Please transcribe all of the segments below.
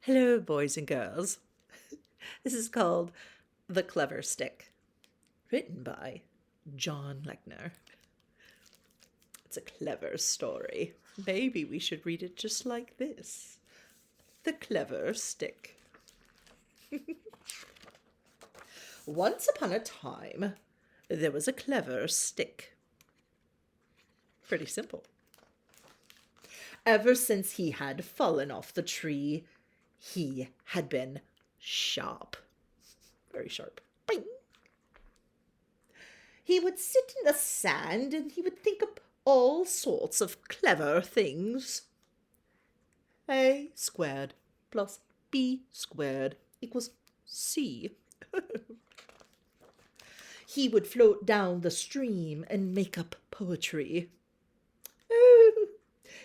Hello, boys and girls. This is called The Clever Stick, written by John Lechner. It's a clever story. Maybe we should read it just like this. The Clever Stick. Once upon a time, there was a clever stick. Pretty simple. Ever since he had fallen off the tree, he had been sharp. Very sharp. Bing! He would sit in the sand and he would think up all sorts of clever things. A squared plus B squared equals C. He would float down the stream and make up poetry. Oh,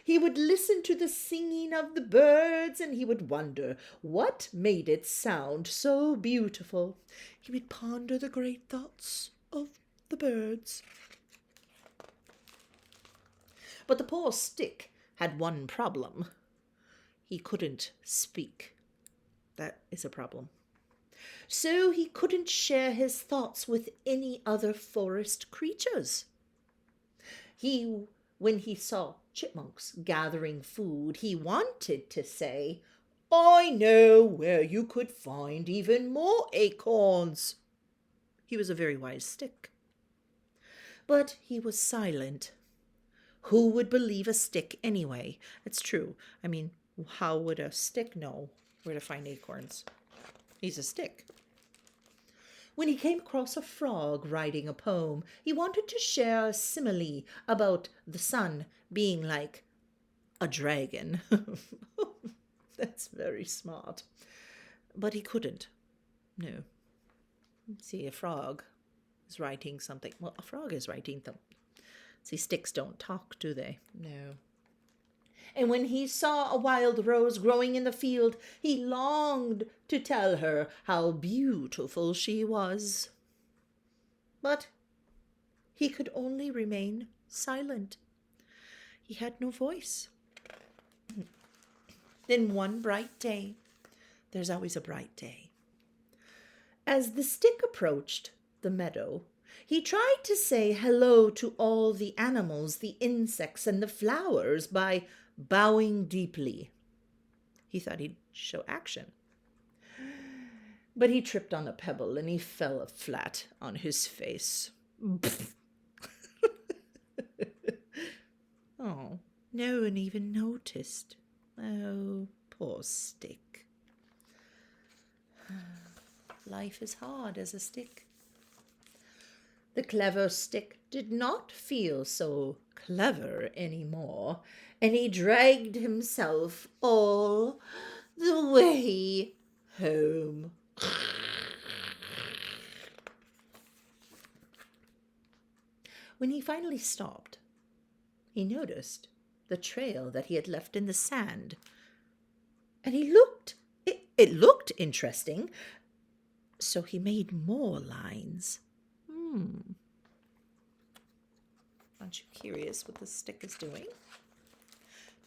he would listen to the singing of the birds and he would wonder what made it sound so beautiful. He would ponder the great thoughts of the birds. But the poor stick had one problem. He couldn't speak. That is a problem. So he couldn't share his thoughts with any other forest creatures. When he saw chipmunks gathering food, he wanted to say, "I know where you could find even more acorns." He was a very wise stick. But he was silent. Who would believe a stick anyway? It's true. I mean, how would a stick know where to find acorns? He's a stick. When he came across a frog writing a poem, he wanted to share a simile about the sun being like a dragon. That's very smart. But he couldn't. No. See, a frog is writing something. Well, a frog is writing them. See, sticks don't talk, do they? No. And when he saw a wild rose growing in the field, he longed to tell her how beautiful she was. But he could only remain silent. He had no voice. Then one bright day, there's always a bright day, as the stick approached the meadow, he tried to say hello to all the animals, the insects, and the flowers by bowing deeply. He thought he'd show action. But he tripped on a pebble and he fell flat on his face. Oh, no one even noticed. Oh, poor stick. Life is hard as a stick. The clever stick did not feel so clever anymore, and he dragged himself all the way home. When he finally stopped, he noticed the trail that he had left in the sand, and it looked interesting, so he made more lines. Aren't you curious what the stick is doing?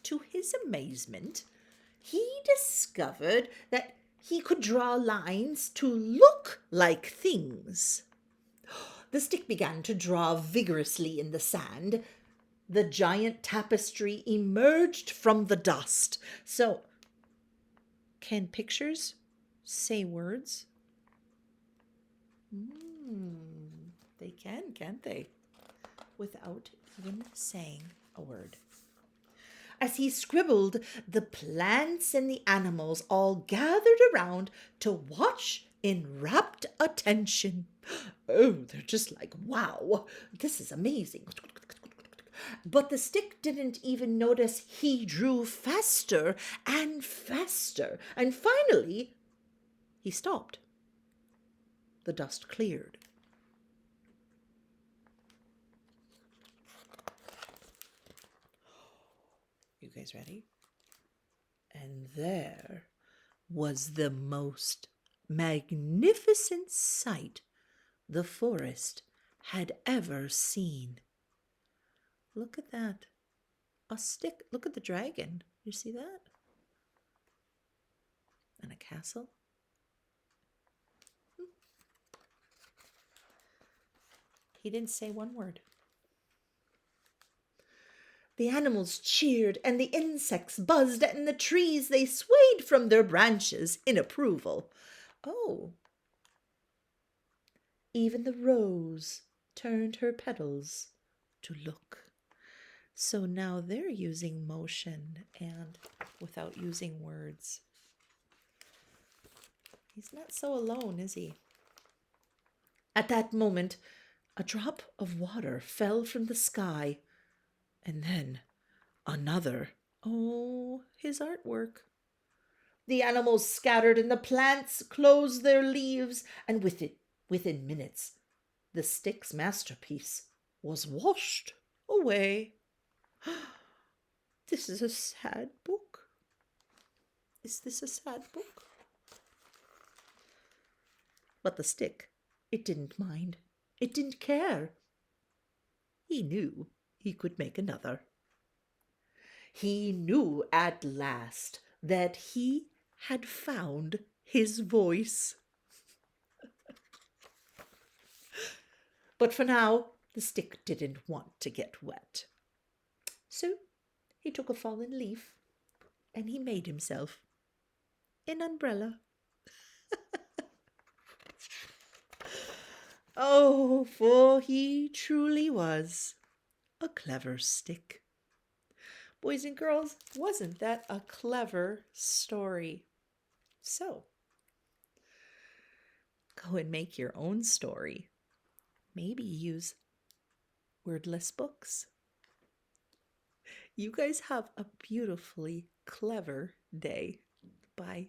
To his amazement, he discovered that he could draw lines to look like things. The stick began to draw vigorously in the sand. The giant tapestry emerged from the dust. So, can pictures say words? They can, can't they? Without even saying a word. As he scribbled, the plants and the animals all gathered around to watch in rapt attention. Oh, they're just like, wow, this is amazing. But the stick didn't even notice he drew faster and faster, and finally he stopped. The dust cleared. You guys ready? And there was the most magnificent sight the forest had ever seen. Look at that. A stick. Look at the dragon. You see that? a castle? He didn't say one word. The animals cheered, and the insects buzzed, and the trees, they swayed from their branches in approval. Oh, even the rose turned her petals to look. So now they're using motion and without using words. He's not so alone, is he? At that moment, a drop of water fell from the sky, and then another. Oh, his artwork. The animals scattered and the plants closed their leaves, and within minutes, the stick's masterpiece was washed away. This is a sad book. Is this a sad book? But the stick, it didn't mind. It didn't care. He knew he could make another. He knew at last that he had found his voice. But for now, the stick didn't want to get wet. So he took a fallen leaf and he made himself an umbrella. Oh, for he truly was a clever stick. Boys and girls, wasn't that a clever story? So, go and make your own story. Maybe use wordless books. You guys have a beautifully clever day. Bye.